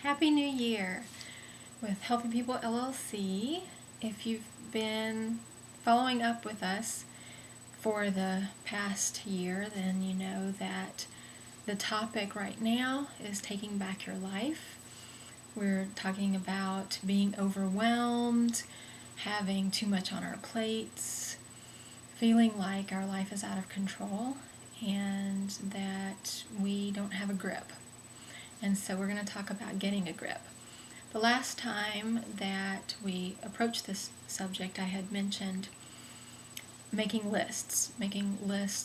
Happy New Year with Healthy People LLC. If you've been following up with us for the past year, then you know that the topic right now is taking back your life. We're talking about being overwhelmed, having too much on our plates, feeling like our life is out of control, and that we don't have a grip. And so we're going to talk about getting a grip. The last time that we approached this subject, I had mentioned making lists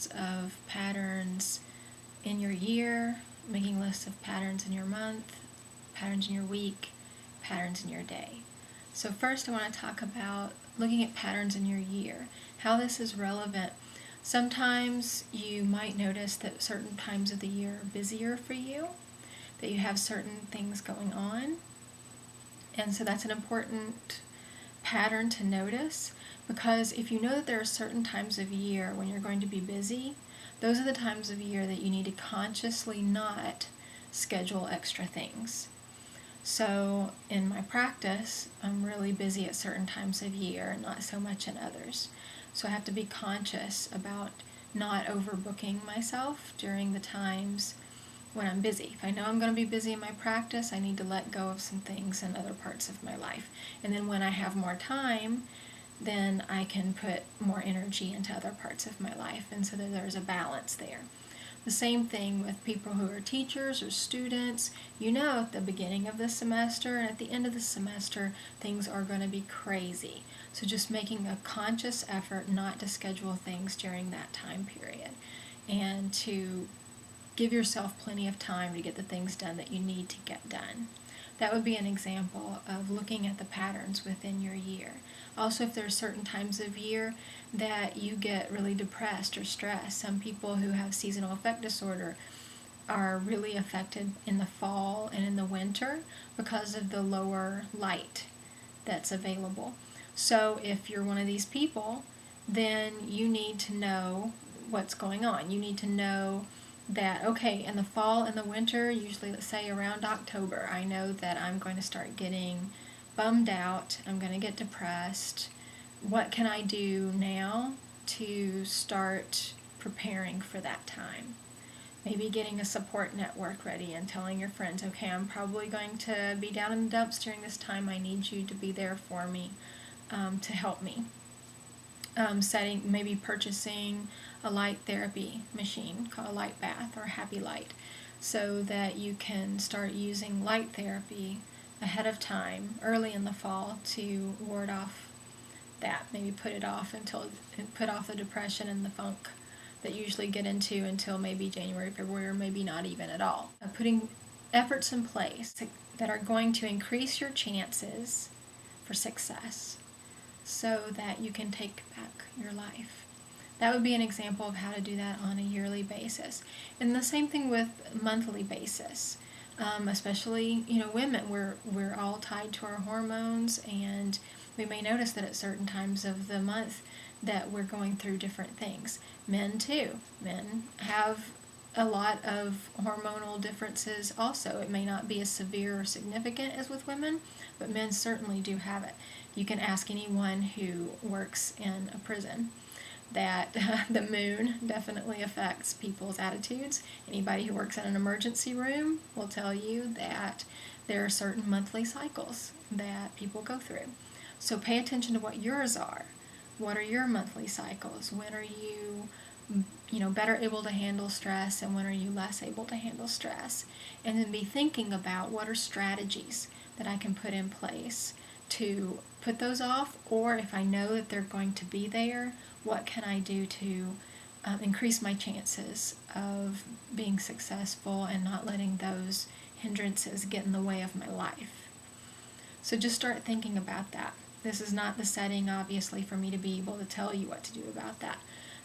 of patterns in your year, making lists of patterns in your month, patterns in your week, patterns in your day. So first I want to talk about looking at patterns in your year, how this is relevant. Sometimes you might notice that certain times of the year are busier for you, that you have certain things going on. And so that's an important pattern to notice, because if you know that there are certain times of year when you're going to be busy, those are the times of year that you need to consciously not schedule extra things. So in my practice, I'm really busy at certain times of year and not so much in others. So I have to be conscious about not overbooking myself during the times when I'm busy. If I know I'm going to be busy in my practice, I need to let go of some things in other parts of my life. And then when I have more time, then I can put more energy into other parts of my life, and so that there's a balance there. The same thing with people who are teachers or students. You know, at the beginning of the semester and at the end of the semester, things are going to be crazy. So just making a conscious effort not to schedule things during that time period, and to give yourself plenty of time to get the things done that you need to get done. That would be an example of looking at the patterns within your year. Also, if there are certain times of year that you get really depressed or stressed, some people who have seasonal affect disorder are really affected in the fall and in the winter because of the lower light that's available. So if you're one of these people, then you need to know what's going on. You need to know that, okay, in the fall and the winter, usually let's say around October, I know that I'm going to start getting bummed out, I'm going to get depressed. What can I do now to start preparing for that time? Maybe getting a support network ready and telling your friends, okay, I'm probably going to be down in the dumps during this time. I need you to be there for me, to help me. Maybe purchasing a light therapy machine called a light bath or a happy light, so that you can start using light therapy ahead of time, early in the fall, to ward off that. Maybe put off the depression and the funk that you usually get into until maybe January, February, or maybe not even at all. Putting efforts in place that are going to increase your chances for success, so that you can take back your life. That would be an example of how to do that on a yearly basis. And the same thing with monthly basis. Especially, women, we're all tied to our hormones, and we may notice that at certain times of the month that we're going through different things. Men too. Men have a lot of hormonal differences also. It may not be as severe or significant as with women, but men certainly do have it. You can ask anyone who works in a prison that the moon definitely affects people's attitudes. Anybody who works in an emergency room will tell you that there are certain monthly cycles that people go through. So pay attention to what yours are. What are your monthly cycles? When are you better able to handle stress, and when are you less able to handle stress? And then be thinking about what are strategies that I can put in place to put those off, or if I know that they're going to be there, what can I do to increase my chances of being successful and not letting those hindrances get in the way of my life. So just start thinking about that. This is not the setting, obviously, for me to be able to tell you what to do about that.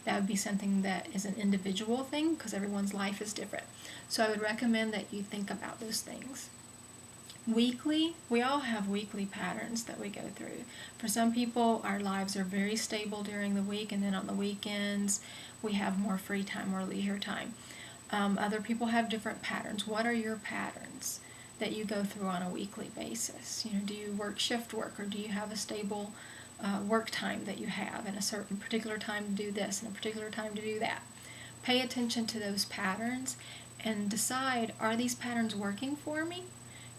That would be something that is an individual thing, because everyone's life is different. So I would recommend that you think about those things. Weekly, we all have weekly patterns that we go through. For some people, our lives are very stable during the week, and then on the weekends, we have more free time or leisure time. Other people have different patterns. What are your patterns? that you go through on a weekly basis. You know, do you work shift work, or do you have a stable work time that you have, and a certain particular time to do this and a particular time to do that? Pay attention to those patterns and decide, are these patterns working for me?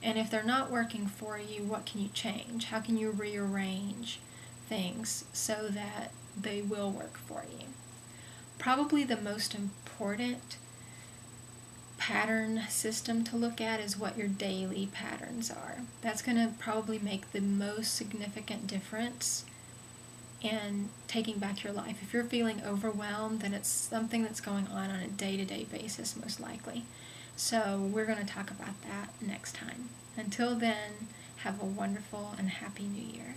And if they're not working for you, what can you change? How can you rearrange things so that they will work for you? Probably the most important pattern system to look at is what your daily patterns are. That's going to probably make the most significant difference in taking back your life. If you're feeling overwhelmed, then it's something that's going on a day-to-day basis, most likely. So we're going to talk about that next time. Until then, have a wonderful and happy New Year.